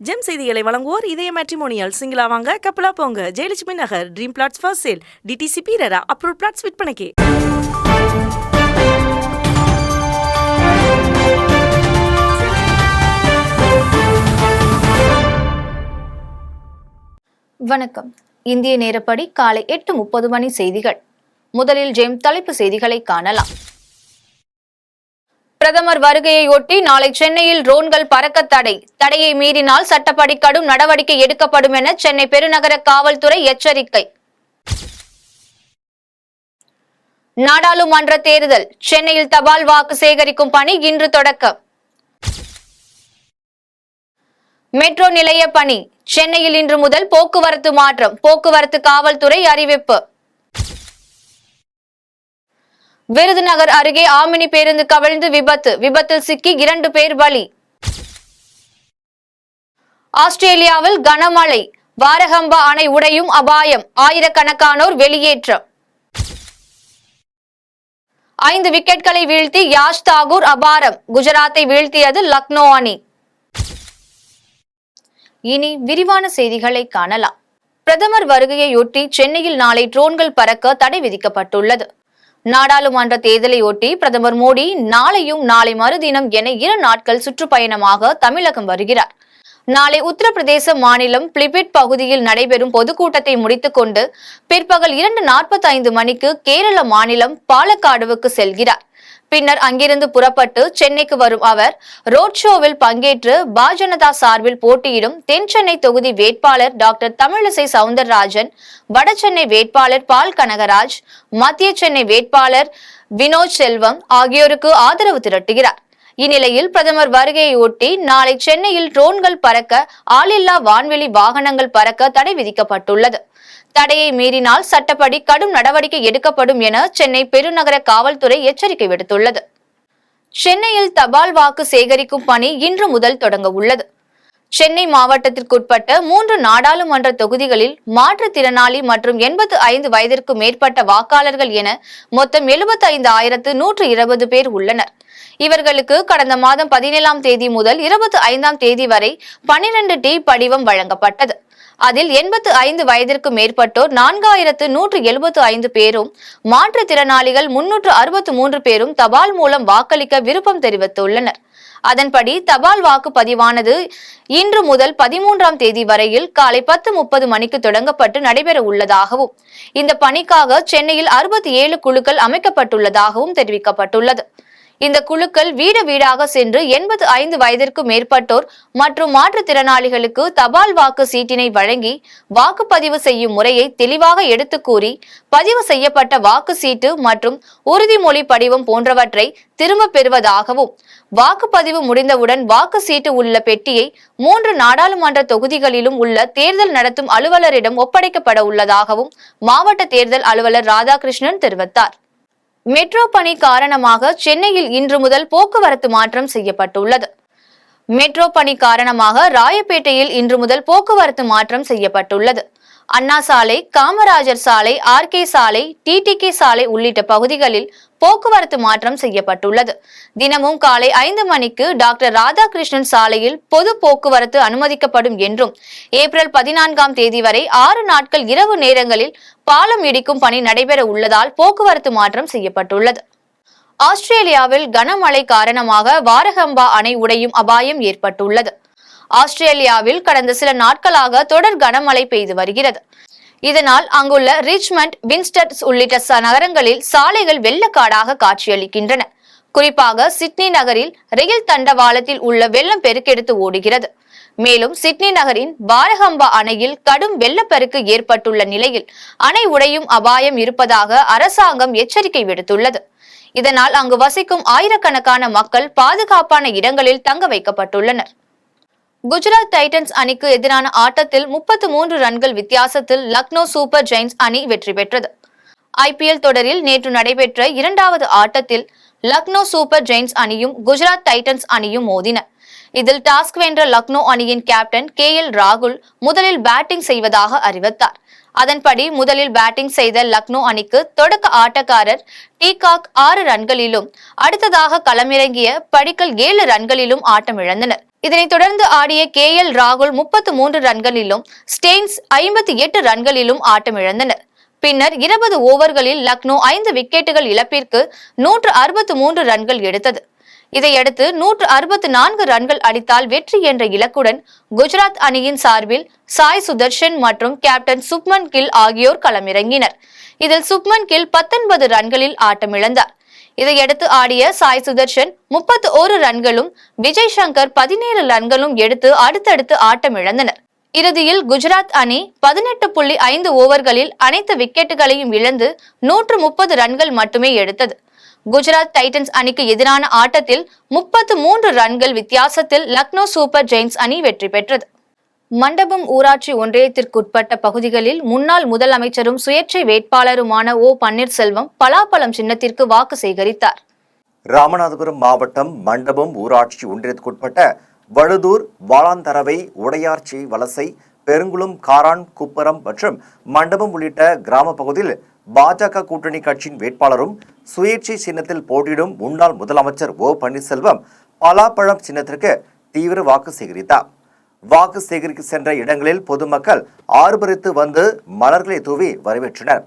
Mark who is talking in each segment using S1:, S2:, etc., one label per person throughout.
S1: GeM செய்திகளை வழங்குவோர் இதய மேட்ரிமோனியல். சிங்கிளா வாங்க, கப்பலா போங்க. Jayalakshmi Nagar, dream flats for sale. DTCP பீரரா அப்ரூவ் பிளாட்ஸ் விற்பனைக்கு.
S2: வணக்கம். இந்திய நேரப்படி காலை 8:30 மணி செய்திகள். முதலில் ஜெம் தலைப்பு செய்திகளை காணலாம். பிரதமர் வருகையையொட்டி நாளை சென்னையில் ட்ரோன்கள் பறக்க தடை. தடையை மீறினால் சட்டப்படி கடும் நடவடிக்கை எடுக்கப்படும் என சென்னை பெருநகர காவல்துறை எச்சரிக்கை. நாடாளுமன்ற தேர்தல். சென்னையில் தபால் வாக்கு சேகரிக்கும் பணி இன்று தொடக்கம். மெட்ரோ நிலைய பணி. சென்னையில் இன்று முதல் போக்குவரத்து மாற்றம். போக்குவரத்து காவல்துறை அறிவிப்பு. விருதுநகர் அருகே ஆமினி பேருந்து கவிழ்ந்து விபத்து. விபத்தில் சிக்கி 2 பேர் பலி. ஆஸ்திரேலியாவில் கனமழை. வாரகம்பா அணை உடையும் அபாயம். ஆயிரக்கணக்கானோர் வெளியேற்றம். 5 விக்கெட்களை வீழ்த்தி யாஷ் தாகூர் அபாரம். குஜராத்தை வீழ்த்தியது லக்னோ அணி. இனி விரிவான செய்திகளை காணலாம். பிரதமர் வருகையையொட்டி சென்னையில் நாளை ட்ரோன்கள் பறக்க தடை விதிக்கப்பட்டுள்ளது. நாடாளுமன்ற தேர்தலையொட்டி பிரதமர் மோடி நாளையும் நாளை மறுதினம் என 2 நாட்கள் சுற்றுப்பயணமாக தமிழகம் வருகிறார். நாளை உத்தரப்பிரதேச மாநிலம் பிலிபிட் பகுதியில் நடைபெறும் பொதுக்கூட்டத்தை முடித்துக் கொண்டு பிற்பகல் 2:45 மணிக்கு கேரள மாநிலம் பாலக்காடுவுக்கு செல்கிறார். பின்னர் அங்கிருந்து புறப்பட்டு சென்னைக்கு வரும் அவர் ரோட் ஷோவில் பங்கேற்று பாஜனதா சார்பில் போட்டியிடும் தென் சென்னை தொகுதி வேட்பாளர் டாக்டர் தமிழிசை சவுந்தரராஜன், வடசென்னை வேட்பாளர் பால் கனகராஜ், மத்திய சென்னை வேட்பாளர் வினோத் செல்வம் ஆகியோருக்கு ஆதரவு திரட்டுகிறார். இந்நிலையில் பிரதமர் வருகையொட்டி நாளை சென்னையில் ட்ரோன்கள் பறக்க, ஆளில்லா வான்வெளி வாகனங்கள் பறக்க தடை விதிக்கப்பட்டுள்ளது. தடையை மீறினால் சட்டப்படி கடும் நடவடிக்கை எடுக்கப்படும் என சென்னை பெருநகர காவல்துறை எச்சரிக்கை விடுத்துள்ளது. சென்னையில் தபால் வாக்கு சேகரிக்கும் பணி இன்று முதல் தொடங்க உள்ளது. சென்னை மாவட்டத்திற்குட்பட்ட 3 நாடாளுமன்ற தொகுதிகளில் மாற்றுத்திறனாளி மற்றும் 85 வயதிற்கு மேற்பட்ட வாக்காளர்கள் என மொத்தம் 75,120 பேர் உள்ளனர். இவர்களுக்கு கடந்த மாதம் 17ஆம் தேதி முதல் 25ஆம் தேதி வரை 12T படிவம் வழங்கப்பட்டது. அதில் 85 வயதிற்கு மேற்பட்டோர் 4,175 பேரும், மாற்றுத்திறனாளிகள் 363 பேரும் தபால் மூலம் வாக்களிக்க விருப்பம் தெரிவித்துள்ளனர். அதன்படி தபால் வாக்குப்பதிவானது இன்று முதல் 13ஆம் தேதி வரையில் காலை 10:30 மணிக்கு தொடங்கப்பட்டு நடைபெற உள்ளதாகவும், இந்த பணிக்காக சென்னையில் 67 குழுக்கள் அமைக்கப்பட்டுள்ளதாகவும் தெரிவிக்கப்பட்டுள்ளது. இந்த குழுக்கள் வீடு வீடாக சென்று 85 வயதிற்கு மேற்பட்டோர் மற்றும் மாற்றுத்திறனாளிகளுக்கு தபால் வாக்கு சீட்டினை வழங்கி வாக்குப்பதிவு செய்யும் முறையை தெளிவாக எடுத்து கூறி, பதிவு செய்யப்பட்ட வாக்கு சீட்டு மற்றும் உறுதிமொழி படிவம் போன்றவற்றை திரும்ப பெறுவதாகவும், வாக்குப்பதிவு முடிந்தவுடன் வாக்கு சீட்டு உள்ள பெட்டியை 3 நாடாளுமன்ற தொகுதிகளிலும் உள்ள தேர்தல் நடத்தும் அலுவலரிடம் ஒப்படைக்கப்பட உள்ளதாகவும் மாவட்ட தேர்தல் அலுவலர் ராதாகிருஷ்ணன் தெரிவித்தார். மெட்ரோ பணி காரணமாக சென்னையில் இன்று முதல் போக்குவரத்து மாற்றம் செய்யப்பட்டுள்ளது. மெட்ரோ பணி காரணமாக ராயப்பேட்டையில் இன்று முதல் போக்குவரத்து மாற்றம் செய்யப்பட்டுள்ளது. அண்ணா சாலை, காமராஜர் சாலை, RK சாலை, TTK சாலை உள்ளிட்ட பகுதிகளில் போக்குவரத்து மாற்றம் செய்யப்பட்டுள்ளது. தினமும் காலை 5 மணிக்கு டாக்டர் ராதாகிருஷ்ணன் சாலையில் பொது போக்குவரத்து அனுமதிக்கப்படும் என்றும், ஏப்ரல் 14ஆம் தேதி வரை 6 நாட்கள் இரவு நேரங்களில் பாலம் இடிக்கும் பணி நடைபெற உள்ளதால் போக்குவரத்து மாற்றம் செய்யப்பட்டுள்ளது. ஆஸ்திரேலியாவில் கனமழை காரணமாக வாரகம்பா அணை உடையும் அபாயம் ஏற்பட்டுள்ளது. ஆஸ்திரேலியாவில் கடந்த சில நாட்களாக தொடர் கனமழை பெய்து வருகிறது. இதனால் அங்குள்ள ரிச்மண்ட், வின்ஸ்டன்ஸ் உள்ளிட்ட நகரங்களில் சாலைகள் வெள்ளக்காடாக காட்சியளிக்கின்றன. குறிப்பாக சிட்னி நகரில் ரயில் தண்டவாளத்தில் உள்ள வெள்ளம் பெருக்கெடுத்து ஓடுகிறது. மேலும் சிட்னி நகரின் வாரகம்பா அணையில் கடும் வெள்ளப்பெருக்கு ஏற்பட்டுள்ள நிலையில் அணை உடையும் அபாயம் இருப்பதாக அரசாங்கம் எச்சரிக்கை விடுத்துள்ளது. இதனால் அங்கு வசிக்கும் ஆயிரக்கணக்கான மக்கள் பாதுகாப்பான இடங்களில் தங்க வைக்கப்பட்டுள்ளனர். குஜராத் டைட்டன்ஸ் அணிக்கு எதிரான ஆட்டத்தில் 33 ரன்கள் வித்தியாசத்தில் லக்னோ சூப்பர் ஜெயின்ஸ் அணி வெற்றி பெற்றது. IPL தொடரில் நேற்று நடைபெற்ற 2வது ஆட்டத்தில் லக்னோ சூப்பர் ஜெயின்ஸ் அணியும் குஜராத் டைட்டன்ஸ் அணியும் மோதின. இதில் டாஸ்க் வென்ற லக்னோ அணியின் கேப்டன் KL ராகுல் முதலில் பேட்டிங் செய்வதாக அறிவித்தார். அதன்படி முதலில் பேட்டிங் செய்த லக்னோ அணிக்கு தொடக்க ஆட்டக்காரர் டீகாக் 6 ரன்களிலும் அடுத்ததாக களமிறங்கிய படிக்கல் 7 ரன்களிலும் ஆட்டமிழந்தனர். இதனைத் தொடர்ந்து ஆடிய KL ராகுல் 33 ரன்களிலும் ஸ்டெயின்ஸ் 58 ரன்களிலும் ஆட்டமிழந்தனர். பின்னர் 20 ஓவர்களில் லக்னோ 5 விக்கெட்டுகள் இழப்பிற்கு 163 ரன்கள் எடுத்தது. இதையடுத்து 164 ரன்கள் அடித்தால் வெற்றி என்ற இலக்குடன் குஜராத் அணியின் சார்பில் சாய் சுதர்ஷன் மற்றும் கேப்டன் சுப்மன் கில் ஆகியோர் களமிறங்கினர். இதில் சுப்மன் கில் 19 ரன்களில் ஆட்டமிழந்தார். இதையடுத்து ஆடிய சாய் சுதர்ஷன் 31 ரன்களும் விஜய் சங்கர் 17 ரன்களும் எடுத்து அடுத்தடுத்து ஆட்டமிழந்தனர். இறுதியில் குஜராத் அணி 18.5 ஓவர்களில் அனைத்து விக்கெட்டுகளையும் இழந்து 130 ரன்கள் மட்டுமே எடுத்தது. குஜராத் டைட்டன்ஸ் அணிக்கு எதிரான ஆட்டத்தில் 33 ரன்கள் வித்தியாசத்தில் லக்னோ சூப்பர் ஜெயின்ஸ் அணி வெற்றி பெற்றது. மண்டபம் ஊராட்சி ஒன்றியத்திற்குட்பட்ட பகுதிகளில் முன்னாள் முதலமைச்சரும் சுயேட்சை வேட்பாளருமான பன்னீர்செல்வம் பலாப்பழம் சின்னத்திற்கு வாக்கு சேகரித்தார்.
S3: ராமநாதபுரம் மாவட்டம் மண்டபம் ஊராட்சி ஒன்றியத்திற்குட்பட்ட வழுதூர், வாளாந்தரவை, உடையார்ச்சி, வலசை, பெருங்குளம், காரான், குப்பரம் மற்றும் மண்டபம் உள்ளிட்ட கிராம பகுதியில் பாஜக கூட்டணி கட்சியின் வேட்பாளரும் சுயேட்சை சின்னத்தில் போட்டியிடும் முன்னாள் முதலமைச்சர் பன்னீர்செல்வம் பலாப்பழம் சின்னத்திற்கு தீவிர வாக்கு சேகரித்தார். வாக்கு சேகரிக்க சென்ற இடங்களில் பொதுமக்கள் ஆர்ப்பரித்து வந்து மலர்களை தூவி வரவேற்றனர்.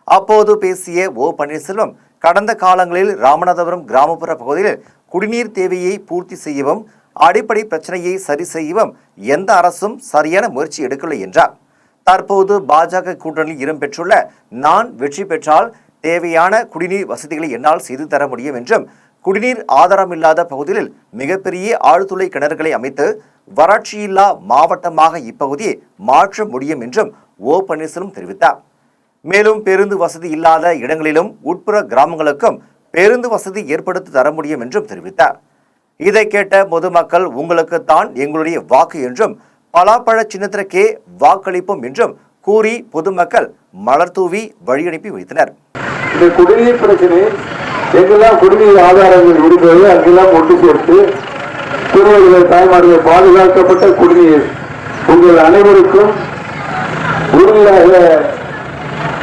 S3: அப்போது பேசிய பன்னீர்செல்வம் கடந்த காலங்களில் ராமநாதபுரம் கிராமப்புற பகுதியில் குடிநீர் தேவையை பூர்த்தி செய்யவும் அடிப்படை பிரச்சனையை சரி செய்யவும் எந்த அரசும் சரியான முயற்சி எடுக்கவில்லை என்றார். தற்போது பாஜக கூட்டணியில் இடம்பெற்றுள்ள நான் வெற்றி பெற்றால் தேவையான குடிநீர் வசதிகளை என்னால் செய்து தர முடியும் என்றும், குடிநீர் ஆதாரம் இல்லாத பகுதிகளில் மிகப்பெரிய ஆழ்துளை கிணறுகளை அமைத்து வறட்சியில்லா மாவட்டமாக இப்பகுதியை மாற்ற முடியும் என்றும் பன்னீர்செல்வம் தெரிவித்தார். மேலும் பேருந்து வசதி இல்லாத இடங்களிலும் உட்புற கிராமங்களுக்கும் பேருந்து வசதி ஏற்படுத்தி தர முடியும் என்றும் தெரிவித்தார். இதை கேட்ட பொதுமக்கள் உங்களுக்கு தான் எங்களுடைய வாக்கு என்றும் பலாப்பழ சின்னத்திற்கே வாக்களிப்போம் என்றும் கூறி பொதுமக்கள் மலர் தூவி வழியனுப்பி வைத்தனர்.
S4: இந்த குடிநீர் பிரச்சனை எங்கெல்லாம் குடிநீர் ஆதாரங்கள் இருக்கிறது அங்கெல்லாம் ஒன்று சேர்த்து திருவள்ளுவர் தாய்மார்கள் பாதுகாக்கப்பட்ட குடிநீர் உங்கள் அனைவருக்கும்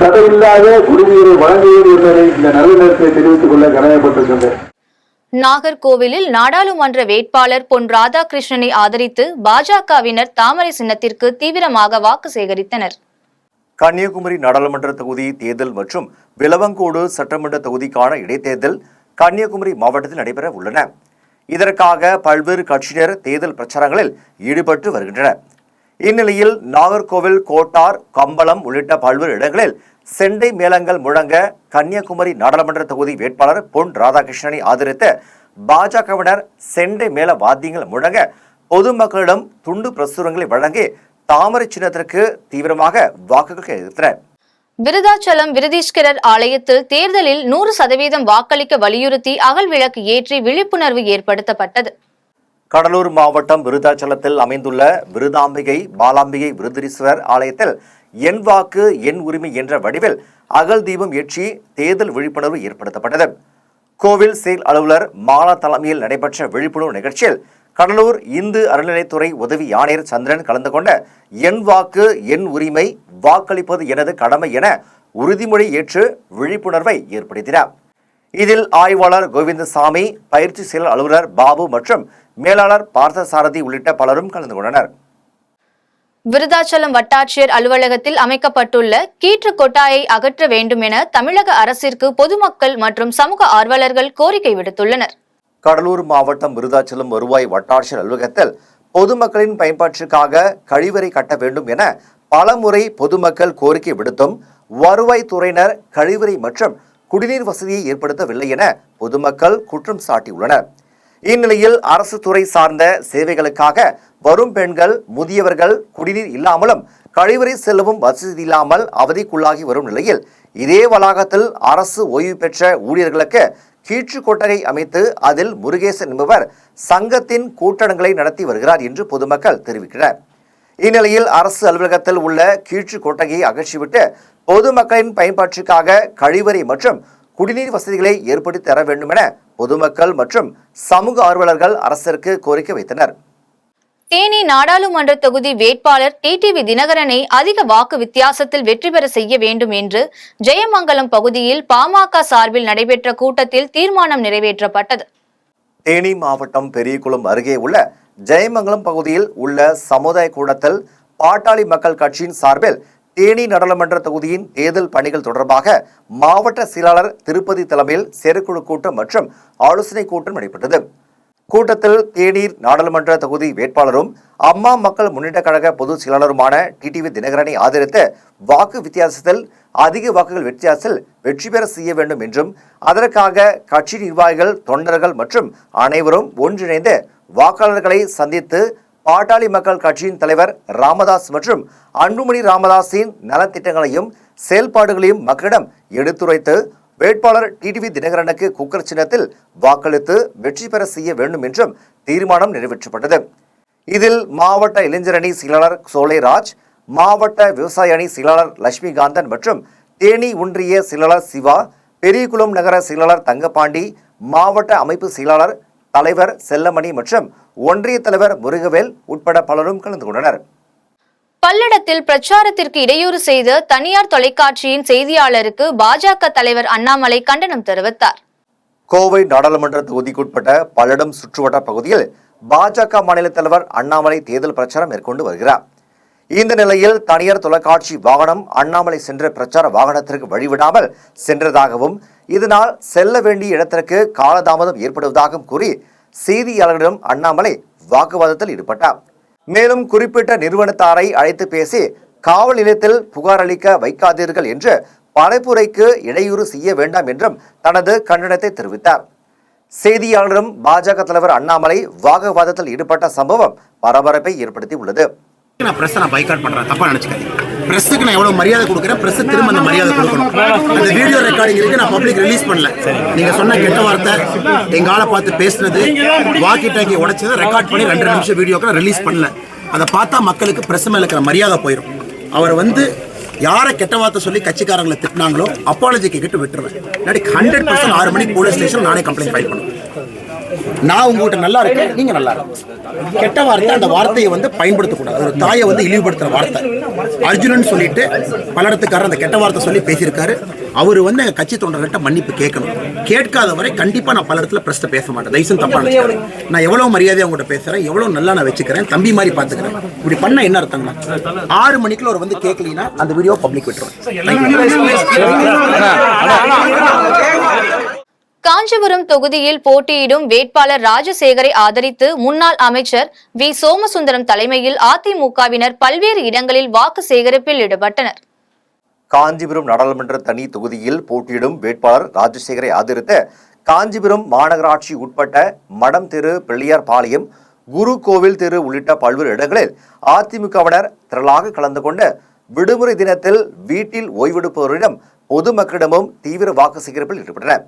S4: தடையில்லாத குடிநீரை வழங்குவது என்பதை இந்த நல்ல நேரத்தை தெரிவித்துக் கொள்ள கடமைப்பட்டிருக்கின்றேன்.
S2: நாகர்கோவிலில் நாடாளுமன்ற வேட்பாளர் பொன் ராதாகிருஷ்ணனை ஆதரித்து பாஜகவினர் தாமரை சின்னத்திற்கு தீவிரமாக வாக்கு சேகரித்தனர்.
S3: கன்னியாகுமரி நாடாளுமன்ற தொகுதி தேர்தல் மற்றும் விளவங்கோடு சட்டமன்ற தொகுதிக்கான இடைத்தேர்தல் கன்னியாகுமரி மாவட்டத்தில் நடைபெற உள்ளன. இதற்காக பல்வேறு கட்சியினர் தேர்தல் பிரச்சாரங்களில் ஈடுபட்டு வருகின்றனர். இந்நிலையில் நாகர்கோவில், கோட்டார், கம்பளம் உள்ளிட்ட பல்வேறு இடங்களில் செண்டை மேளங்கள் முழங்க கன்னியாகுமரி நாடாளுமன்ற தொகுதி வேட்பாளர் பொன் ராதாகிருஷ்ணனை ஆதரித்து பாஜகவினர் செண்டை மேள வாத்தியங்கள் முழங்க பொதுமக்களிடம் துண்டு பிரசுரங்களை வழங்கி தாமரை சின்னத்திற்கு தீவிரமாக வாக்குகள் சேகரித்தனர்.
S2: விருதாச்சலம் விருதீஸ்வரர் ஆலயத்தில் தேர்தலில் 100% வாக்களிக்க வலியுறுத்தி அகல் விளக்கு ஏற்றி விழிப்புணர்வு ஏற்படுத்தப்பட்டது.
S3: கடலூர் மாவட்டம் விருதாச்சலத்தில் அமைந்துள்ள விருதாம்பிகை பாலாம்பிகை விருதீஸ்வரர் ஆலயத்தில் என் வாக்கு என் உரிமை என்ற வடிவில் அகல் தீபம் ஏற்றி தேர்தல் விழிப்புணர்வு ஏற்படுத்தப்பட்டது. கோவில் செயல் அலுவலர் மாலா தலைமையில் நடைபெற்ற விழிப்புணர்வு நிகழ்ச்சியில் கடலூர் இந்து அறநிலையத்துறை உதவி ஆணையர் சந்திரன் கலந்து கொண்ட என் வாக்கு என் உரிமை, வாக்களிப்பது எனது கடமை என உறுதிமொழி ஏற்று விழிப்புணர்வை ஏற்படுத்தினார். இதில் ஆய்வாளர் கோவிந்தசாமி, பயிற்சி செயல் அலுவலர் பாபு மற்றும் மேலாளர் பார்த்தசாரதி உள்ளிட்ட பலரும் கலந்து கொண்டனர்.
S2: விருதாச்சலம் வட்டாட்சியர் அலுவலகத்தில் அமைக்கப்பட்டுள்ள கீற்று கொட்டாயை அகற்ற வேண்டும் என தமிழக அரசிற்கு பொதுமக்கள் மற்றும் சமூக ஆர்வலர்கள் கோரிக்கை விடுத்துள்ளனர்.
S3: கடலூர் மாவட்டம் விருதாச்சலம் வருவாய் வட்டாட்சியர் அலுவலகத்தில் பொதுமக்களின் பயன்பாட்டிற்காக கழிவறை கட்ட வேண்டும் என பலமுறை பொதுமக்கள் கோரிக்கை விடுத்தும் வருவாய் துறையினர் கழிவறை மற்றும் குடிநீர் வசதியை ஏற்படுத்தவில்லை என பொதுமக்கள் குற்றம் சாட்டியுள்ளனர். இந்நிலையில் அரசு துறை சார்ந்த சேவைகளுக்காக வரும் பெண்கள், முதியவர்கள் குடிநீர் இல்லாமலும் கழிவறை செல்லவும் வசதி இல்லாமல் அவதிக்குள்ளாகி வரும் நிலையில் இதே வளாகத்தில் அரசு ஓய்வு பெற்ற ஊழியர்களுக்கு கீற்று கொட்டகை அமைத்து அதில் முருகேசன் என்பவர் சங்கத்தின் கூட்டங்களை நடத்தி வருகிறார் என்று பொதுமக்கள் தெரிவிக்கிறார். இந்நிலையில் அரசு அலுவலகத்தில் உள்ள கீற்று கொட்டகையை அகற்றிவிட்டு பொதுமக்களின் பயன்பாட்டிற்காக கழிவறை மற்றும் குடிநீர் வசதிகளை ஏற்படுத்தி தர வேண்டும் என பொதுமக்கள் மற்றும் சமூக ஆர்வலர்கள் அரசிற்கு கோரிக்கை வைத்தனர்.
S2: தேனி நாடாளுமன்ற தொகுதி வேட்பாளர் டிடிவி தினகரனை அதிக வாக்கு வித்தியாசத்தில் வெற்றி பெற செய்ய வேண்டும் என்று ஜெயமங்கலம் பகுதியில் பாமக சார்பில் நடைபெற்ற கூட்டத்தில் தீர்மானம் நிறைவேற்றப்பட்டது.
S3: தேனி மாவட்டம் பெரியகுளம் அருகே உள்ள ஜெயமங்கலம் பகுதியில் உள்ள சமுதாய கூடத்தில் பாட்டாளி மக்கள் கட்சியின் சார்பில் தேனி நாடாளுமன்ற தொகுதியின் தேர்தல் பணிகள் தொடர்பாக மாவட்ட செயலாளர் திருப்பதி தலைமையில் செயற்குழு கூட்டம் மற்றும் ஆலோசனை கூட்டம் நடைபெற்றது. கூட்டத்தில் தேனி நாடாளுமன்ற தொகுதி வேட்பாளரும் அம்மா மக்கள் முன்னேற்ற கழக பொதுச் செயலாளருமான டிடிவி தினகரனை ஆதரித்து வாக்கு வித்தியாசத்தில் அதிக வாக்குகள் வித்தியாசத்தில் வெற்றி பெற செய்ய வேண்டும் என்றும் அதற்காக கட்சி நிர்வாகிகள், தொண்டர்கள் மற்றும் அனைவரும் ஒன்றிணைந்து வாக்காளர்களை சந்தித்து பாட்டாளி மக்கள் கட்சியின் தலைவர் ராமதாஸ் மற்றும் அன்புமணி ராமதாஸின் நலத்திட்டங்களையும் செயல்பாடுகளையும் மக்களிடம் எடுத்துரைத்து வேட்பாளர் டிடிவி தினகரனுக்கு குக்கர் சின்னத்தில் வாக்களித்து வெற்றி பெற செய்ய வேண்டும் என்றும் தீர்மானம் நிறைவேற்றப்பட்டது. இதில் மாவட்ட இளைஞரணி செயலாளர் சோலைராஜ், மாவட்ட விவசாய அணி செயலாளர் லட்சுமிகாந்தன் மற்றும் தேனி ஒன்றிய செயலாளர் சிவா, பெரியகுளம் நகர செயலாளர் தங்கப்பாண்டி, மாவட்ட அமைப்பு செயலாளர் தலைவர் செல்லமணி மற்றும் ஒன்றிய தலைவர் முருகவேல் உட்பட பலரும் கலந்து கொண்டனர்.
S2: பல்லடத்தில் பிரச்சாரத்திற்கு இடையூறு செய்த தனியார் தொலைக்காட்சியின் செய்தியாளருக்கு பாஜக தலைவர் அண்ணாமலை கண்டனம் தெரிவித்தார்.
S3: கோவை நாடாளுமன்ற தொகுதிக்குட்பட்ட பல்லடம் சுற்றுவட்ட பகுதியில் பாஜக மாநில தலைவர் அண்ணாமலை தேர்தல் பிரச்சாரம் மேற்கொண்டு வருகிறார். இந்த நிலையில் தனியார் தொலைக்காட்சி வாகனம் அண்ணாமலை சென்ற பிரச்சார வாகனத்திற்கு வழிவிடாமல் சென்றதாகவும் இதனால் செல்ல வேண்டிய இடத்திற்கு காலதாமதம் ஏற்படுவதாகவும் கூறி செய்தியாளர்களிடம் அண்ணாமலை வாக்குவாதத்தில் ஈடுபட்டார். மேலும் குறிப்பிட்ட நிறுவனத்தாரை அழைத்து பேசி காவல் நிலையத்தில் புகார் அளிக்க வைக்காதீர்கள் என்று பரப்புரைக்கு இடையூறு செய்ய வேண்டாம் என்றும் தனது கண்டனத்தை தெரிவித்தார். செய்தியாளரிடம் பாஜக தலைவர் அண்ணாமலை வாக்குவாதத்தில் ஈடுபட்ட சம்பவம் பரபரப்பை ஏற்படுத்தி உள்ளது.
S5: நான் பிரஸ் பைகாட் பண்றேன், தப்பா நினைச்சுக்காதீங்க. பிரஸுக்கு நான் எவ்வளவு மரியாதை கொடுக்குறேன், பிரஸ் திரும்ப அந்த மரியாதை கொடுக்கணும். அந்த வீடியோ ரெக்கார்டிங் இருக்கு, நான் பப்ளிக் ரிலீஸ் பண்ணல. நீங்க சொன்ன கெட்ட வார்த்தை, எங்க ஆளை பார்த்து பேசுனது, வாக்கி டாக்கி உடைச்சதை ரெக்கார்ட் பண்ணி 2 நிமிஷம் வீடியோக்களை ரிலீஸ் பண்ணல. அதை பார்த்தா மக்களுக்கு பிரஸ் மேல இருக்கிற மரியாதை போயிடும். அவர் யாரை கெட்ட வார்த்தை சொல்லி கட்சிக்காரங்களை திட்டினாங்களோ அப்பாலஜி கேட்டு விட்டுருவேன். 100% 6 மணிக்கு போலீஸ் ஸ்டேஷன் நானே கம்ப்ளைண்ட் ஃபைல் பண்ணுவேன். நான் உங்ககிட்ட நல்லா இருக்கேன், நீங்க நல்லா இருக்கு. கெட்ட வார்த்தை, அந்த வார்த்தையை பயன்படுத்தக்கூடாது. ஒரு தாயை இழிவுபடுத்துற வார்த்தை. அர்ஜுனன் சொல்லிட்டு பல்லடத்துக்காரர் அந்த கெட்ட வார்த்தை சொல்லி பேசியிருக்காரு. அவர் எங்க கட்சி தொண்டர்கிட்ட மன்னிப்பு கேட்கணும். கேட்காத வரை கண்டிப்பா நான் பல்லடத்துல பிரஸ்ட பேச மாட்டேன். தயவுசெய்து தப்பா நினைச்சுக்கிறேன். நான் எவ்வளவு மரியாதையா உங்ககிட்ட பேசுறேன், எவ்வளவு நல்லா நான் வச்சுக்கிறேன், தம்பி மாதிரி பாத்துக்கிறேன். இப்படி பண்ண என்ன அர்த்தங்களா? 6 மணிக்குள்ள அவர் கேட்கலீங்கன்னா அந்த வீடியோ பப்ளிக் விட்டுருவேன்.
S2: காஞ்சிபுரம் தொகுதியில் போட்டியிடும் வேட்பாளர் ராஜசேகரை ஆதரித்து முன்னாள் அமைச்சர் வி சோமசுந்தரம் தலைமையில் அதிமுகவினர் பல்வேறு இடங்களில் வாக்கு சேகரிப்பில் ஈடுபட்டனர்.
S3: காஞ்சிபுரம் நாடாளுமன்ற தனி தொகுதியில் போட்டியிடும் வேட்பாளர் ராஜசேகரை ஆதரித்து காஞ்சிபுரம் மாநகராட்சி உட்பட்ட மடம் தெரு, பிள்ளையார் பாளையம், குரு கோவில் தெரு உள்ளிட்ட பல்வேறு இடங்களில் அதிமுகவினர் திரளாக கலந்து கொண்டு விடுமுறை தினத்தில் வீட்டில் ஓய்வெடுப்பவரிடம் பொதுமக்களிடமும் தீவிர வாக்கு சேகரிப்பில் ஈடுபட்டனர்.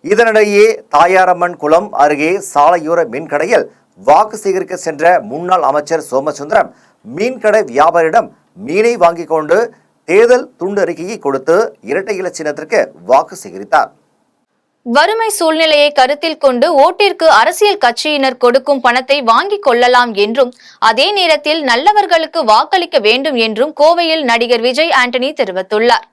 S3: இதனிடையே தாயாரம்மன் குளம் அருகே சாலையோர மீன்கடையில் வாக்கு சேகரிக்க சென்ற முன்னாள் அமைச்சர் சோமசுந்தரம் மீன்கடை வியாபாரியிடம் மீனை வாங்கிக் கொண்டு தேர்தல் துண்டு அறிக்கையை கொடுத்து இரட்டை இலை சின்னத்திற்கு வாக்கு சேகரித்தார்.
S2: வறுமை சூழ்நிலையை கருத்தில் கொண்டு ஓட்டிற்கு அரசியல் கட்சியினர் கொடுக்கும் பணத்தை வாங்கிக் கொள்ளலாம் என்றும் அதே நேரத்தில் நல்லவர்களுக்கு வாக்களிக்க வேண்டும் என்றும் கோவையில் நடிகர் விஜய் ஆண்டனி தெரிவித்துள்ளார்.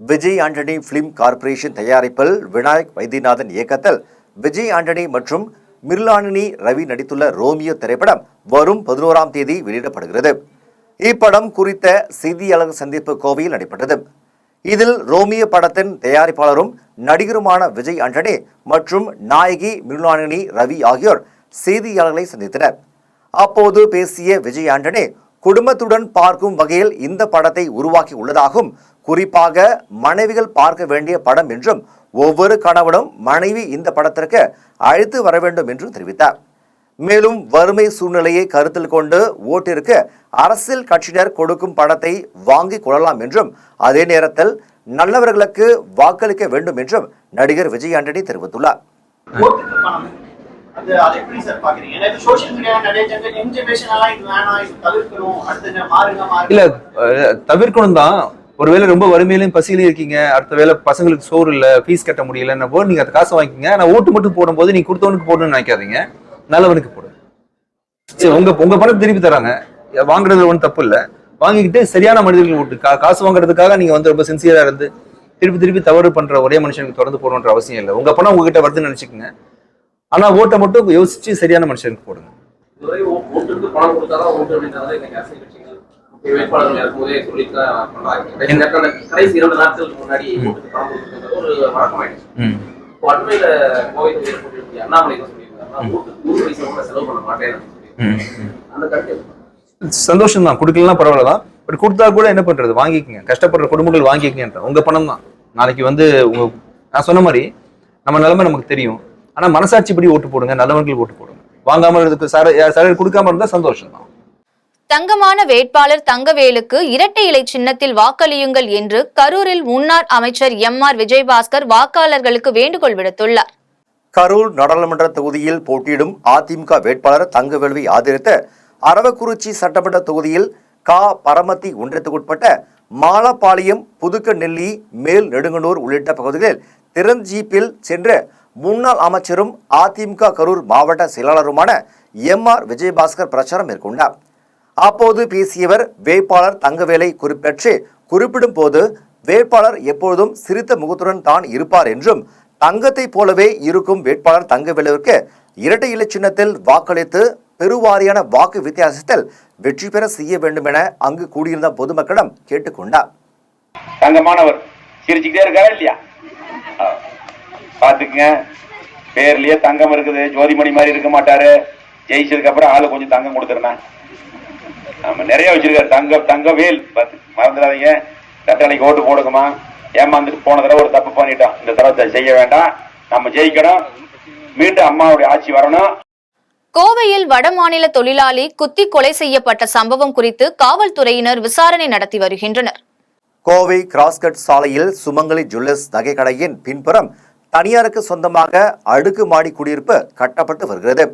S3: விஜய் ஆண்டனி பிலிம் கார்ப்பரேஷன் தயாரிப்பில் விநாயக் வைத்தியநாதன் இயக்கத்தில் விஜய் ஆண்டனி மற்றும் மிர்லானினி ரவி நடித்துள்ள ரோமியோ திரைப்படம் வரும் 11ஆம் தேதி வெளியிடப்படுகிறது. இப்படம் குறித்த செய்தியாளர் சந்திப்பு கோவையில் நடைபெற்றது. இதில் ரோமியோ படத்தின் தயாரிப்பாளரும் நடிகருமான விஜய் ஆண்டனி மற்றும் நாயகி மிர்லானினி ரவி ஆகியோர் செய்தியாளர்களை சந்தித்தனர். அப்போது பேசிய விஜய் ஆண்டனி குடும்பத்துடன் பார்க்கும் வகையில் இந்த படத்தை உருவாக்கி உள்ளதாகவும், குறிப்பாக மனைவிகள் பார்க்க வேண்டிய படம் என்றும், ஒவ்வொரு கணவனும் மனைவி இந்த படத்திற்கு அழைத்து வர வேண்டும் என்றும் தெரிவித்தார். மேலும் வறுமை சூழ்நிலையை கருத்தில் கொண்டு ஓட்டிற்கு அரசியல் கட்சியினர் கொடுக்கும் பணத்தை வாங்கிக் கொள்ளலாம் என்றும், அதே நேரத்தில் நல்லவர்களுக்கு வாக்களிக்க வேண்டும் என்றும் நடிகர் விஜய் ஆண்டனி தெரிவித்துள்ளார்.
S6: இல்ல தவிர்க்கணும் தான். ஒருவேளை ரொம்ப வறுமையிலும் பசியிலும் இருக்கீங்க, அடுத்த வேலை பசங்களுக்கு சோறு இல்ல, ஃபீஸ் கட்ட முடியலன்னு போது நீங்க அந்த காசை வாங்கிக்கங்க. ஆனா ஓட்டு மட்டும் போடும்போது நீங்க கொடுத்தவனுக்கு போடணும்னு நினைக்காதீங்க, நல்லவனுக்கு போடுங்க. சரி, உங்க பணத்தை திருப்பி தராங்க, வாங்குறதுல ஒன்றும் தப்பு இல்லை. வாங்கிக்கிட்டு சரியான மனிதர்கள் ஓட்டு, காசு வாங்குறதுக்காக நீங்க வந்து ரொம்ப சின்சியரா இருந்து திருப்பி தவறு பண்ற ஒரே மனுஷனுக்கு தொடர்ந்து போடணுன்ற அவசியம் இல்லை. உங்க பணம் உங்ககிட்ட வருதுன்னு நினைச்சுக்கோங்க, ஆனா ஓட்டை மட்டும் யோசிச்சு சரியான மனுஷனுக்கு போடுங்க.
S7: பணம் கொடுத்தாதான் ஓட்டு அப்படின்றத இந்த அரசியல் கட்சிகள் வேட்பாளர்கள் இருக்கும்போதே சொல்லிட்டு கடைசி 2 நாட்களுக்கு முன்னாடி ஓட்டுக்கு பணம் கொடுக்குறது ஒரு வழக்கமாயிடுச்சு. அண்மையில கோவை தொகுதியில் அண்ணாமலை சொல்லியிருக்காங்க, ஓட்டுக்கு 100 பைசா கூட செலவு பண்ண மாட்டேன். அந்த கருத்து
S6: சந்தோஷம் தான், கொடுக்கலாம் பரவாயில்லதான். பட் கொடுத்தா கூட என்ன பண்றது, வாங்கிக்கங்க, கஷ்டப்படுற குடும்பங்கள் வாங்கிக்கங்க. உங்க பணம் தான். நாளைக்கு வந்து நான் சொன்ன மாதிரி நம்ம நிலைமை நமக்கு தெரியும். ஆனா மனசாட்சிப்படி ஓட்டு போடுங்க, நல்லவர்கள் ஓட்டு போடுங்க. வாங்காம இருக்கிறதுக்கு கொடுக்காம இருந்தா சந்தோஷம் தான்.
S2: தங்கமான வேட்பாளர் தங்கவேலுக்கு இரட்டை இலை சின்னத்தில் வாக்களியுங்கள் என்று கரூரில் முன்னாள் அமைச்சர் எம்.ஆர். விஜயபாஸ்கர் வாக்காளர்களுக்கு வேண்டுகோள் விடுத்துள்ளார்.
S3: கரூர் நாடாளுமன்ற தொகுதியில் போட்டியிடும் அதிமுக வேட்பாளர் தங்கவேலுவை ஆதரித்த அரவக்குறிச்சி சட்டமன்ற தொகுதியில் பரமத்தி ஒன்றியத்துக்குட்பட்ட மாலப்பாளையம், புதுக்கநெல்லி, மேல் நெடுங்கனூர் உள்ளிட்ட பகுதிகளில் திறன் ஜீப்பில் சென்று முன்னாள் அமைச்சரும் அதிமுக கரூர் மாவட்ட செயலாளருமான எம்.ஆர். விஜயபாஸ்கர் பிரச்சாரம் மேற்கொண்டார். அப்போது பேசியவர், வேட்பாளர் தங்கவேலை குறிப்பேற்று குறிப்பிடும் போது வேட்பாளர் எப்பொழுதும் சிரித்த முகத்துடன் தான் இருப்பார் என்றும், தங்கத்தை போலவே இருக்கும் வேட்பாளர் தங்கவேலுவிற்கு இரட்டை இலை சின்னத்தில் வாக்களித்து பெருவாரியான வாக்கு வித்தியாசத்தில் வெற்றி பெற செய்ய வேண்டும் என அங்கு கூடியிருந்த பொதுமக்களிடம் கேட்டுக்கொண்டார்.
S8: தங்கமானவர் சிரிச்சுக்கிட்டே இருக்காரா இல்லையா? பாத்துக்குங்க, பேர்லயே தங்கம் இருக்குது, ஜோதிமணி மாதிரி இருக்க மாட்டாரு. ஜெயிச்சதுக்கு அப்புறம் ஆளு கொஞ்சம் தங்கம் கொடுத்துருந்தேன். நம்ம நிறைய வச்சிருக்காரு தங்கவேல், மறந்துடாதீங்க. ரெட்டலைக்கு ஓட்டு போடுங்கம்மா. ஏமாந்துட்டு போன தடவை ஒரு தப்பு பண்ணிட்டோம், இந்த தடவை செய்ய வேண்டாம். நம்ம ஜெயிக்கணும், மீண்டும் அம்மாவுடைய ஆட்சி வரணும்.
S2: கோவையில் வடமாநில தொழிலாளி குத்தி கொலை செய்யப்பட்ட சம்பவம் குறித்து காவல்துறையினர் விசாரணை நடத்தி வருகின்றனர்.
S3: கோவை கிராஸ்கட் சாலையில் சுமங்கலி ஜுவல்லர்ஸ் நகைக்கடையின் பின்புறம் தனியாருக்கு சொந்தமாக அடுக்குமாடி குடியிருப்பு கட்டப்பட்டு வருகிறது.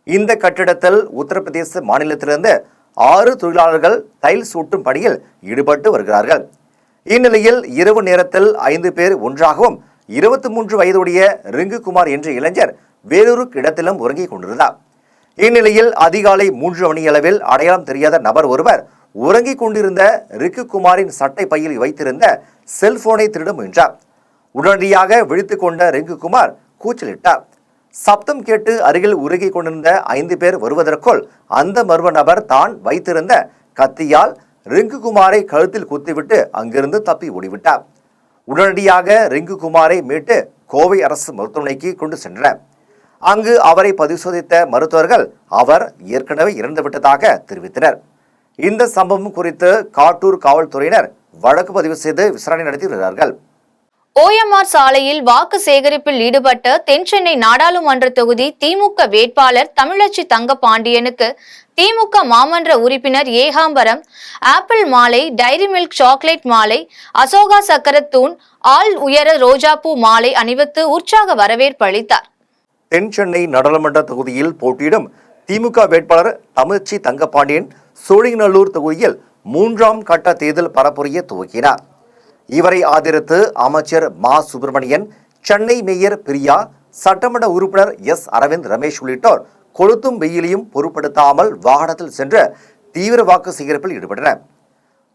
S3: இந்த கட்டிடத்தில் உத்தரப்பிரதேச மாநிலத்திலிருந்து 6 தொழிலாளர்கள் டைல்ஸ் ஒட்டும் பணியில் ஈடுபட்டு வருகிறார்கள். இந்நிலையில் இரவு நேரத்தில் 5 பேர் ஒன்றாகவும் 23 வயதுடைய ரிங்குகுமார் என்ற இளைஞர் வேறொரு இடத்திலும் உறங்கிக் கொண்டிருந்தார். இந்நிலையில் அதிகாலை 3 மணியளவில் அடையாளம் தெரியாத நபர் ஒருவர் உறங்கிக் கொண்டிருந்த ரிங்குகுமாரின் சட்டை பையில் வைத்திருந்த செல்போனை திருட முயன்றார். உடனடியாக விழித்துக் கொண்ட ரிங்குகுமார் கூச்சலிட்டார். சப்தம் கேட்டு அருகில் உறங்கிக் கொண்டிருந்த 5 பேர் வருவதற்குள் அந்த மர்ம நபர் தான் வைத்திருந்த கத்தியால் ரிங்குகுமாரை கழுத்தில் குத்திவிட்டு அங்கிருந்து தப்பி ஓடிவிட்டார். உடனடியாக ரிங்குகுமாரை மீட்டு கோவை அரசு மருத்துவமனைக்கு கொண்டு சென்றனர். அங்கு அவரை பரிசோதித்த மருத்துவர்கள் அவர் ஏற்கனவே இறந்துவிட்டதாக தெரிவித்தனர். இந்த சம்பவம் குறித்து காட்டூர் காவல்துறையினர் வழக்கு பதிவு செய்து விசாரணை நடத்தி வருகிறார்கள்.
S2: OMR சாலையில் வாக்கு சேகரிப்பில் ஈடுபட்ட தென்சென்னை நாடாளுமன்ற தொகுதி திமுக வேட்பாளர் தமிழச்சி தங்கபாண்டியனுக்கு திமுக மாமன்ற உறுப்பினர் ஏகாம்பரம் ஆப்பிள் மாலை, டைரி மில்க் சாக்லேட் மாலை, அசோகா சக்கரத்தூண், ஆள் உயர ரோஜாப்பூ மாலை அணிவித்து உற்சாக வரவேற்பு அளித்தார்.
S3: தென்சென்னை நாடாளுமன்ற தொகுதியில் போட்டியிடும் திமுக வேட்பாளர் தமிழச்சி தங்கபாண்டியன் சோழிங்கநல்லூர் தொகுதியில் 3ஆம் கட்ட தேர்தல் பரப்புரைய துவக்கினார். இவரை ஆதரித்து அமைச்சர் மா சுப்பிரமணியன், சென்னை மேயர் பிரியா, சட்டமன்ற உறுப்பினர் எஸ். அரவிந்த், ரமேஷ் உள்ளிட்டோர் கொளுத்தும் வெயிலையும் பொருட்படுத்தாமல் வாகனத்தில் சென்று தீவிர வாக்கு சேகரிப்பில் ஈடுபட்டனர்.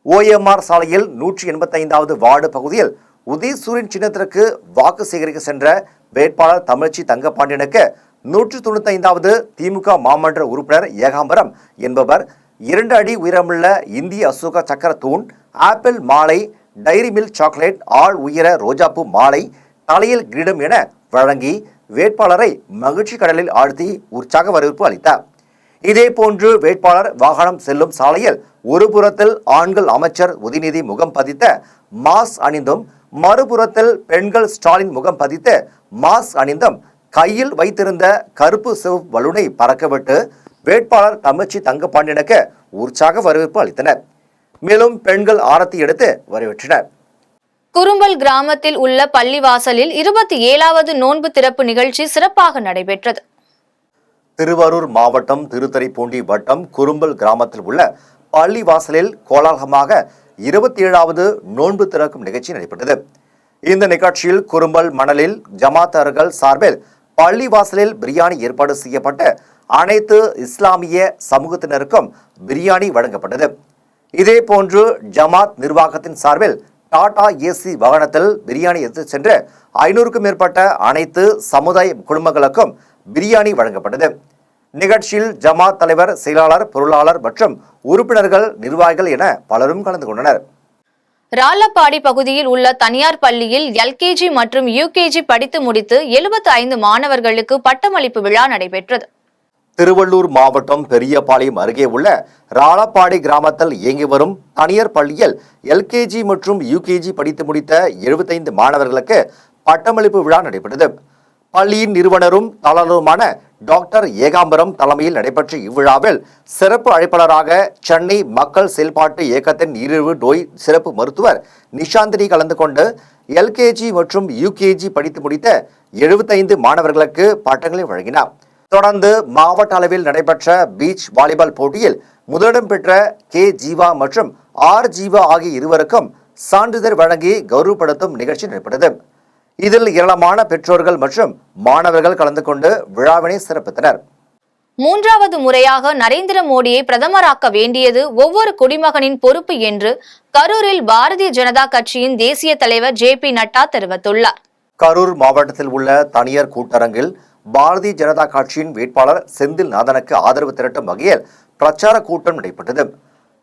S3: OMR சாலையில் 185வது வார்டு பகுதியில் உதயசூரியன் சின்னத்திற்கு வாக்கு சேகரிக்க சென்ற வேட்பாளர் தமிழச்சி தங்கபாண்டியனுக்கு 195வது திமுக மாமன்ற உறுப்பினர் ஏகாம்பரம் என்பவர் 2 அடி உயரமுள்ள இந்திய அசோகா சக்கர தூண், ஆப்பிள் மாலை, டைரி மில்க் சாக்லேட், ஆள் உயர ரோஜாப்பூ மாலை, தலையில் கிரீடம் என வழங்கி வேட்பாளரை மகிழ்ச்சி கடலில் ஆழ்த்தி உற்சாக வரவேற்பு அளித்தார். இதேபோன்று வேட்பாளர் வாகனம் செல்லும் சாலையில் ஒரு புறத்தில் ஆண்கள் அமைச்சர் உதயநிதி முகம் பதித்த மாஸ்க் அணிந்தும், மறுபுறத்தில் பெண்கள் ஸ்டாலின் முகம் பதித்து மாஸ்க் அணிந்தும் கையில் வைத்திருந்த கருப்பு சிவப்பு பலூனை பறக்கவிட்டு வேட்பாளர் தமிழச்சி தங்கபாண்டியனுக்கு உற்சாக வரவேற்பு அளித்தனர். மேலும் பெண்கள் ஆரத்தி எடுத்து வரவேற்றனர்.
S2: குறும்பல் கிராமத்தில் உள்ள பள்ளிவாசலில் 27வது நோன்பு திறப்பு நிகழ்ச்சி சிறப்பாக நடைபெற்றது.
S3: திருவாரூர் மாவட்டம் திருத்துறைப்பூண்டி வட்டம் குறும்பல் கிராமத்தில் உள்ள பள்ளிவாசலில் கோலாகலமாக 27வது நோன்பு திறக்கும் நிகழ்ச்சி நடைபெற்றது. இந்த நிகழ்ச்சியில் குறும்பல் மணலில் ஜமாத்தார்கள் சார்பில் பள்ளிவாசலில் பிரியாணி ஏற்பாடு செய்யப்பட்ட அனைத்து இஸ்லாமிய சமூகத்தினருக்கும் பிரியாணி வழங்கப்பட்டது. இதேபோன்று ஜமாத் நிர்வாகத்தின் சார்பில் டாடா ஏசி வாகனத்தில் பிரியாணி எடுத்துச் சென்ற 500க்கும் மேற்பட்ட அனைத்து சமுதாய குடும்பங்களுக்கும் பிரியாணி வழங்கப்பட்டது. நிகழ்ச்சியில் ஜமாத் தலைவர், செயலாளர், பொருளாளர் மற்றும் உறுப்பினர்கள், நிர்வாகிகள் என பலரும் கலந்து கொண்டனர்.
S2: ராலப்பாடி பகுதியில் உள்ள தனியார் பள்ளியில் எல்கேஜி மற்றும் யூகேஜி படித்து முடித்து 75 மாணவர்களுக்கு பட்டமளிப்பு விழா நடைபெற்றது.
S3: திருவள்ளூர் மாவட்டம் பெரியபாளையம் அருகே உள்ள ராலப்பாடி கிராமத்தில் இயங்கி வரும் தனியார் பள்ளியில் எல்கேஜி மற்றும் யூகேஜி படித்து முடித்த 75 மாணவர்களுக்கு பட்டமளிப்பு விழா நடைபெற்றது. பள்ளியின் நிறுவனரும் தாளருமான டாக்டர் ஏகாம்பரம் தலைமையில் நடைபெற்ற இவ்விழாவில் சிறப்பு அழைப்பாளராக சென்னை மக்கள் செயல்பாட்டு இயக்கத்தின் நீரிழிவு நோய் சிறப்பு மருத்துவர் நிஷாந்தினி கலந்து கொண்டு எல்கேஜி மற்றும் யூகேஜி படித்து முடித்த 75 மாணவர்களுக்கு பட்டங்களை வழங்கினார். தொடர்ந்து மாவட்ட அளவில் நடைபெற்ற பீச் வாலிபால் போட்டியில் முதலிடம் பெற்ற கே ஜீவா மற்றும் ஆர் ஜீவா ஆகிய இருவருக்கும் சான்றிதழ் வழங்கி கௌரவப்படுத்தும் நிகழ்ச்சி நடைபெற்றது. இதில் ஏராளமான பெற்றோர்கள் மற்றும் மாணவர்கள் கலந்து கொண்டு விழாவினை சிறப்பித்தனர்.
S2: 3வது முறையாக நரேந்திர மோடியை பிரதமராக்க வேண்டியது ஒவ்வொரு குடிமகனின் பொறுப்பு என்று கரூரில் பாரதிய ஜனதா கட்சியின் தேசிய தலைவர் JP நட்டா தெரிவித்துள்ளார்.
S3: கரூர் மாவட்டத்தில் உள்ள தனியார் கூட்டரங்கில் பாரதிய ஜனதா கட்சியின் வேட்பாளர் செந்தில் நாதனுக்கு ஆதரவு திரட்டும் வகையில் பிரச்சார கூட்டம் நடைபெற்றது.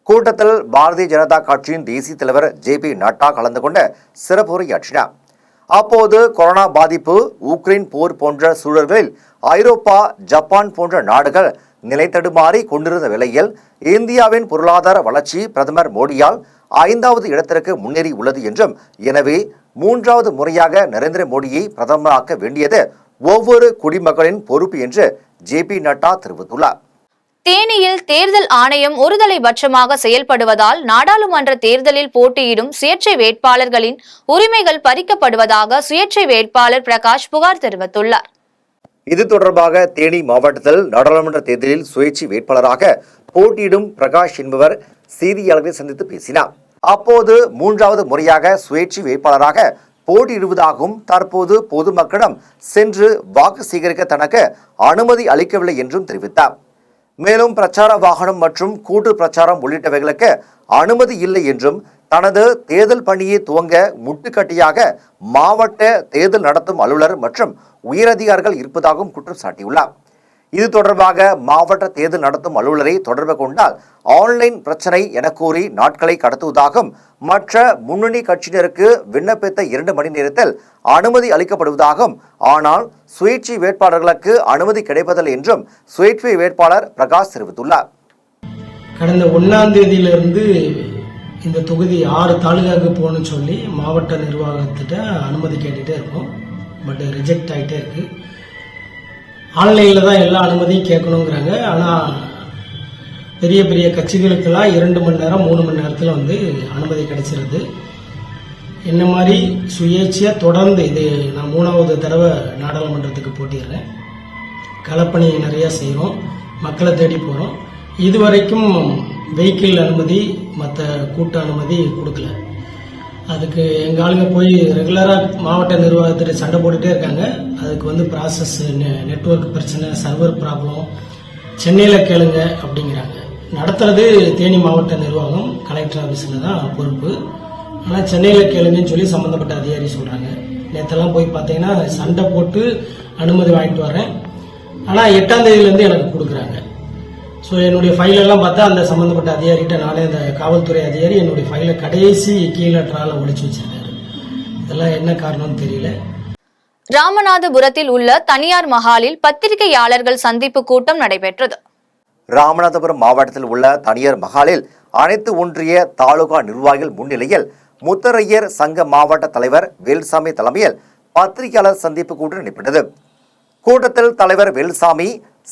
S3: கூட்டத்தில் பாரதிய ஜனதா கட்சியின் தேசிய தலைவர் JP நட்டா கலந்து கொண்ட சிறப்பு உரையாற்றினார். அப்போது கொரோனா பாதிப்பு, உக்ரைன் போர் போன்ற சூழல்களில் ஐரோப்பா, ஜப்பான் போன்ற நாடுகள் நிலைத்தடுமாறி கொண்டிருந்த வேளையில் இந்தியாவின் பொருளாதார வளர்ச்சி பிரதமர் மோடியால் 5வது இடத்திற்கு முன்னேறி உள்ளது என்றும், எனவே 3வது முறையாக நரேந்திர மோடியை பிரதமராக்க வேண்டியது ஒவ்வொரு குடிமகனின் பொறுப்பு என்று JP நட்டா தெரிவித்துள்ளார்.
S2: தேனியில் தேர்தல் ஆணையம் ஒருதலைபட்சமாக செயல்படுவதால் நாடாளுமன்ற தேர்தலில் போட்டியிடும் சுயேட்சை வேட்பாளர்களின் உரிமைகள் பறிக்கப்படுவதாக சுயேட்சை வேட்பாளர் பிரகாஷ் புகார் தெரிவித்துள்ளார்.
S3: இது தொடர்பாக தேனி மாவட்டத்தில் நாடாளுமன்ற தேர்தலில் சுயேட்சை வேட்பாளராக போட்டியிடும் பிரகாஷ் என்பவர் செய்தியாளர்களை சந்தித்து பேசினார். அப்போது 3வது முறையாக சுயேட்சை வேட்பாளராக போட்டியிடுவதாகவும், தற்போது பொதுமக்களிடம் சென்று வாக்கு சேகரிக்க தனக்கு அனுமதி அளிக்கவில்லை என்றும் தெரிவித்தார். மேலும் பிரச்சார வாகனம் மற்றும் கூட்டு பிரச்சாரம் உள்ளிட்டவைகளுக்கு அனுமதி இல்லை என்றும், தனது தேர்தல் பணியை துவங்க முட்டுக்கட்டியாக மாவட்ட தேர்தல் நடத்தும் அலுவலர் மற்றும் உயரதிகாரிகள் இருப்பதாகவும் குற்றம் சாட்டியுள்ளார். இது தொடர்பாக மாவட்ட தேர்தல் நடத்தும் அலுவலரை தொடர்பு கொண்டால் ஆன்லைன் பிரச்சனை என கூறி நாட்களை கடத்துவதாகவும், மற்ற முன்னணி கட்சியினருக்கு விண்ணப்பித்த 2 மணி நேரத்தில் அனுமதி அளிக்கப்படுவதாகவும், ஆனால் சுயேட்சை வேட்பாளர்களுக்கு அனுமதி கிடைப்பதில்லை என்றும் சுயேட்சை வேட்பாளர் பிரகாஷ் தெரிவித்துள்ளார்.
S9: கடந்த 1ஆம் தேதியிலிருந்து இந்த தொகுதி 6 தாலுகாவுக்கு போகணும்னு சொல்லி மாவட்ட நிர்வாகத்திட்ட அனுமதி கேட்டுகிட்டே இருக்கோம். பட் ரிஜெக்ட் ஆகிட்டே இருக்கு. ஆன்லைனில் தான் எல்லா அனுமதியும் கேட்கணுங்கிறாங்க. ஆனால் பெரிய பெரிய கட்சிகளுக்கெல்லாம் 2 மணி நேரம் 3 மணி நேரத்தில் அனுமதி கிடைச்சிருது. என்ன மாதிரி சுயேட்சையாக தொடர்ந்து இது நான் 3வது தடவை நாடாளுமன்றத்துக்கு போட்டிடுறேன். களப்பணி நிறையா செய்கிறோம், மக்களை தேடி போகிறோம். இதுவரைக்கும் வெஹிக்கிள் அனுமதி, மற்ற கூட்ட அனுமதி கொடுக்கல. அதுக்கு எங்கள் ஆளுங்க போய் ரெகுலராக மாவட்ட நிர்வாகத்திட்ட சண்டை போட்டுகிட்டே இருக்காங்க. அதுக்கு ப்ராசஸ், நெட்வொர்க் பிரச்சனை, சர்வர் ப்ராப்ளம், சென்னையில் கேளுங்க அப்படிங்கிறாங்க. நடத்துறது தேனி மாவட்ட நிர்வாகம், கலெக்டர் ஆஃபீஸில் தான் பொறுப்பு. ஆனால் சென்னையில் கேளுங்கன்னு சொல்லி சம்மந்தப்பட்ட அதிகாரி சொல்கிறாங்க. நேற்றெல்லாம் போய் பார்த்தீங்கன்னா சண்டை போட்டு அனுமதி வாங்கிட்டு வரேன். ஆனால் 8ஆம் தேதியிலேருந்து எனக்கு கொடுக்குறாங்க. ஸோ என்னுடைய ஃபைலெல்லாம் பார்த்தா அந்த சம்மந்தப்பட்ட அதிகாரிகிட்ட நானே அந்த காவல்துறை அதிகாரி என்னுடைய ஃபைலை கடைசி கீழே ட்ரால ஒழிச்சு வச்சிருக்காரு. இதெல்லாம் என்ன காரணம்னு தெரியல.
S2: ராமநாதபுரத்தில் உள்ள தனியார் மஹாலில் பத்திரிகையாளர்கள் சந்திப்பு கூட்டம் நடைபெற்றது.
S3: ராமநாதபுரம் மாவட்டத்தில் உள்ள தனியார் மஹாலில் அனைத்து ஒன்றிய தாலுகா நிர்வாகிகள் முன்னிலையில் முத்தரையர் சங்க மாவட்ட தலைவர் வேல்சாமி தலைமையில் பத்திரிகையாளர் சந்திப்பு கூட்டம் நடைபெற்றது. கூட்டத்தில் தலைவர் வேல்சாமி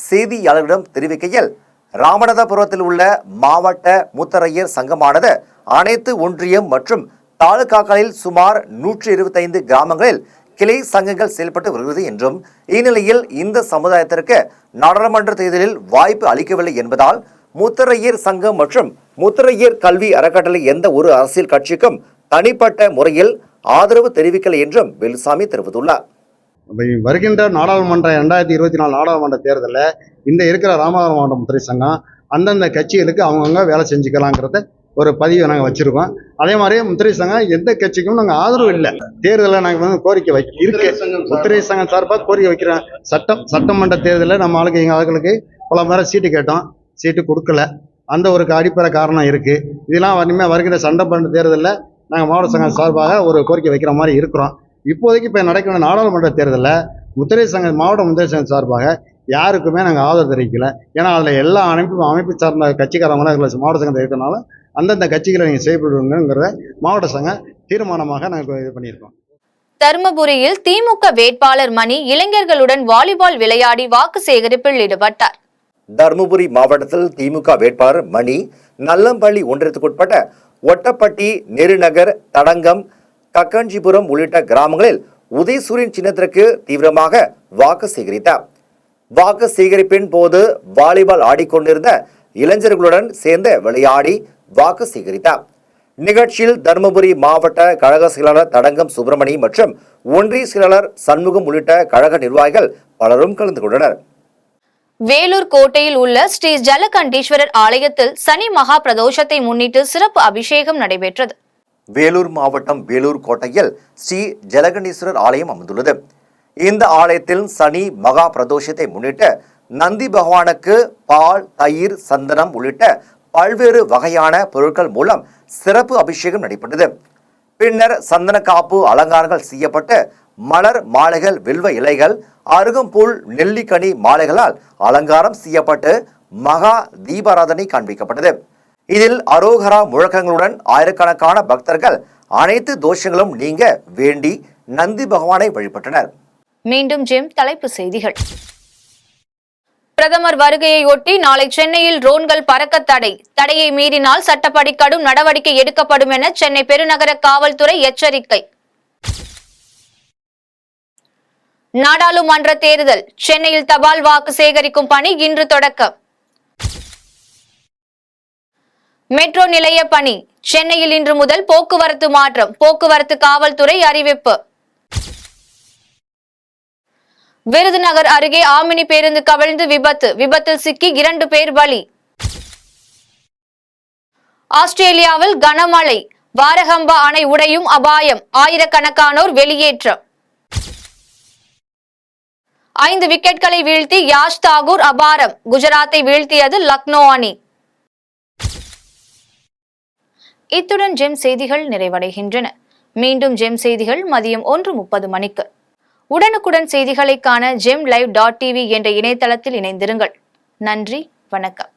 S3: செய்தியாளர்களிடம் தெரிவிக்கையில், ராமநாதபுரத்தில் உள்ள மாவட்ட முத்தரையர் சங்கமானது அனைத்து ஒன்றியம் மற்றும் தாலுகாக்களில் சுமார் 125 கிராமங்களில் கிளை சங்கங்கள் செயல்பட்டு வருகிறது என்றும், இந்நிலையில் இந்த சமுதாயத்திற்கு நாடாளுமன்ற தேர்தலில் வாய்ப்பு அளிக்கவில்லை என்பதால் முத்தரையர் சங்கம் மற்றும் முத்தரையர் கல்வி அறக்கட்டளை எந்த ஒரு அரசியல் கட்சிக்கும் தனிப்பட்ட முறையில் ஆதரவு தெரிவிக்கலை என்றும் வேலுசாமி தெரிவித்துள்ளார்.
S10: வருகின்ற நாடாளுமன்ற 2024 நாடாளுமன்ற தேர்தலில் இந்த இருக்கிற ராமநாதபுரம் மாவட்ட முத்திரை சங்கம் அந்தந்த கட்சிகளுக்கு அவங்கவுங்க வேலை செஞ்சுக்கலாங்கிறத ஒரு பதிவை நாங்கள் வச்சுருக்கோம். அதே மாதிரியே முத்திரை சங்கம் எந்த கட்சிக்கும் நாங்கள் ஆதரவு இல்லை. தேர்தலில் நாங்கள் கோரிக்கை இருக்கு முத்திரை சங்கம் சார்பாக கோரிக்கை வைக்கிறோம். சட்டமன்ற தேர்தலில் நம்ம ஆளுங்களுக்கு பல முறை சீட்டு கேட்டோம், சீட்டு கொடுக்கல. அந்த ஒரு அடிப்படை காரணம் இருக்குது. இதெல்லாம் இனிமேல் வருகிற சட்டமன்ற தேர்தலில் நாங்கள் மாவட்ட சங்கம் சார்பாக ஒரு கோரிக்கை வைக்கிற மாதிரி இருக்கிறோம். இப்போதைக்கு இப்போ நடக்கிற நாடாளுமன்ற தேர்தலில் மாவட்ட முத்திரை சங்கம் சார்பாக யாருக்குமே நாங்கள் ஆதரவு தெரிவிக்கல. ஏன்னா அதில் எல்லா அமைப்பு சார்ந்த கட்சிக்காரங்களும் அதில் மாவட்ட சங்கத்தை இருக்கிறனால அந்தந்த கட்சிகளை நீங்கள் செயல்படுங்கிறத மாவட்ட சங்கம் தீர்மானமாக நாங்கள் இது பண்ணியிருக்கோம்.
S2: தருமபுரியில் திமுக வேட்பாளர் மணி இளைஞர்களுடன் வாலிபால் விளையாடி வாக்கு சேகரிப்பில் ஈடுபட்டார்.
S3: தருமபுரி மாவட்டத்தில் திமுக வேட்பாளர் மணி நல்லம்பள்ளி ஒன்றியத்துக்குட்பட்ட ஒட்டப்பட்டி, நெருநகர், தடங்கம், கக்கஞ்சிபுரம் உள்ளிட்ட கிராமங்களில் உதயசூரியன் சின்னத்திற்கு தீவிரமாக வாக்கு சேகரித்தார். வாக்கு சேகரிப்பின் போது வாலிபால் ஆடிக்கொண்டிருந்த இளைஞர்களுடன் சேர்ந்து விளையாடி வாக்கு சேகரித்தார். நிகழ்ச்சியில் தருமபுரி மாவட்ட கழக செயலாளர் தடங்கம் சுப்பிரமணி மற்றும் ஒன்றிய செயலாளர் சண்முகம் உள்ளிட்ட கழக நிர்வாகிகள் பலரும் கலந்து கொண்டனர்.
S2: வேலூர் கோட்டையில் உள்ள ஸ்ரீ ஜலகண்டீஸ்வரர் ஆலயத்தில் சனி மகா பிரதோஷத்தை முன்னிட்டு சிறப்பு அபிஷேகம் நடைபெற்றது.
S3: வேலூர் மாவட்டம் வேலூர் கோட்டையில் ஸ்ரீ ஜலகண்டீஸ்வரர் ஆலயம் அமைந்துள்ளது. இந்த ஆலயத்தில் சனி மகா பிரதோஷத்தை முன்னிட்டு நந்தி பகவானுக்கு பால், தயிர், சந்தனம் உள்ளிட்ட பல்வேறு வகையான பொருட்கள் மூலம் சிறப்பு அபிஷேகம் நடைபெற்றது. பின்னர் சந்தன காப்பு அலங்காரங்கள் செய்யப்பட்டு மலர் மாலைகள், வில்வ இலைகள், அருகம்புல், நெல்லிக்கனி மாலைகளால் அலங்காரம் செய்யப்பட்டு மகா தீபாராதனை காண்பிக்கப்பட்டது. இதில் அரோகரா முழக்கங்களுடன் ஆயிரக்கணக்கான பக்தர்கள் அனைத்து தோஷங்களும் நீங்க வேண்டி நந்தி பகவானை வழிபட்டனர்.
S2: மீண்டும் தலைப்பு செய்திகள். பிரதமர் வருகையையொட்டி நாளை சென்னையில் ட்ரோன்கள் பறக்க தடை. தடையை மீறினால் சட்டப்படி கடும் நடவடிக்கை எடுக்கப்படும் என சென்னை பெருநகர காவல்துறை எச்சரிக்கை. நாடாளுமன்ற தேர்தல், சென்னையில் தபால் வாக்கு சேகரிக்கும் பணி இன்று தொடக்கம். மெட்ரோ நிலைய பணி, சென்னையில் இன்று முதல் போக்குவரத்து மாற்றம். போக்குவரத்து காவல்துறை அறிவிப்பு. விருதுநகர் அருகே ஆமினி பேருந்து கவிழ்ந்து விபத்து. விபத்தில் சிக்கி 2 பேர் பலி. ஆஸ்திரேலியாவில் கனமழை. வாரகம்பா அணை உடையும் அபாயம். ஆயிரக்கணக்கானோர் வெளியேற்றம். 5 விக்கெட்களை வீழ்த்தி யாஷ் தாகூர் அபாரம். குஜராத்தை வீழ்த்தியது லக்னோ அணி. இத்துடன் ஜெம் செய்திகள் நிறைவடைகின்றன. மீண்டும் ஜெம் செய்திகள் மதியம் 1:30 மணிக்கு. உடனுக்குடன் செய்திகளை காண gemlive.tv என்ற இணையதளத்தில் இணைந்திருங்கள். நன்றி, வணக்கம்.